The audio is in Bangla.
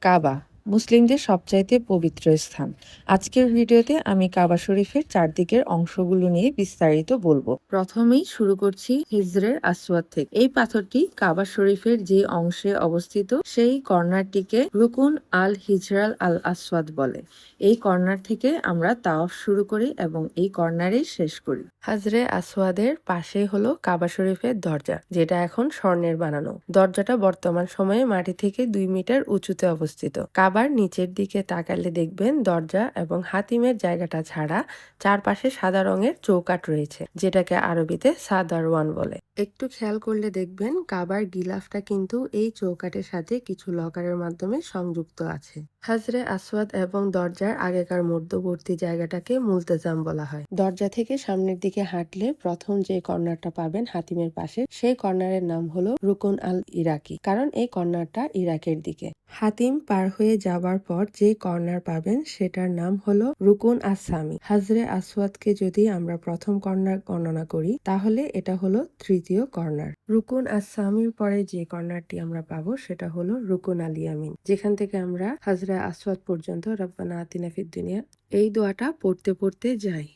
কাবা মুসলিমদের সবচাইতে পবিত্র স্থান। আজকের ভিডিওতে আমি কাবা শরীফের চারদিকের অংশগুলো নিয়ে বিস্তারিত বলবো। প্রথমেই শুরু করছি হিজরে আসওয়াদ থেকে। এই পাথরটি কাবা শরীফের যে অংশে অবস্থিত সেই কর্নারটিকে রুকুন আল হিজরাল আল আসওয়াদ বলে। এই কর্নার থেকে আমরা তাওয়াফ শুরু করি এবং এই কর্নারেই শেষ করি। হাজরে আসওয়াদের পাশে হলো কাবা শরীফের দরজা, যেটা এখন স্বর্ণের বানানো। দরজাটা বর্তমান সময়ে মাটি থেকে 2 মিটার উঁচুতে অবস্থিত। কাবার নিচের দিকে তাকালে দেখবেন দরজা এবং হাতিমের জায়গাটা ছাড়া চারপাশে সাদা রঙের চৌকাঠ রয়েছে, যেটাকে আরবিতে সাদারওয়ান বলে। একটু খেয়াল করলে দেখবেন কাবার গিলাফটা কিন্তু এই চৌকাঠের সাথে কিছু লকারের মাধ্যমে সংযুক্ত আছে। হাজরে আসওয়াদ এবং দরজার আগেকার মধ্যবর্তী জায়গাটাকে মুলতাজাম বলা হয়। দরজা থেকে সামনের দিকে হাঁটলে প্রথম যে কর্নারটা পাবেন হাতিমের পাশে, সেই কর্নারের নাম হলো রুকুন আল ইরাকি, কারণ এই কর্নারটা ইরাকের দিকে। হাতিম পার হয়ে যাবার পর যে কর্নার পাবেন সেটার নাম হলো রুকুন আসামি। হাজরে আসওয়াদকে যদি আমরা প্রথম কর্নার গণনা করি তাহলে এটা হলো তৃতীয় কর্নার। রুকুন আসামির পরে যে কর্নারটি আমরা পাবো সেটা হলো রুকুন আল ইয়ামিন, যেখান থেকে আমরা হাজরে আসওয়াদ পর্যন্ত রব্বানা আতিনা ফিদ দুনিয়া এই দোয়াটা পড়তে পড়তে যাই।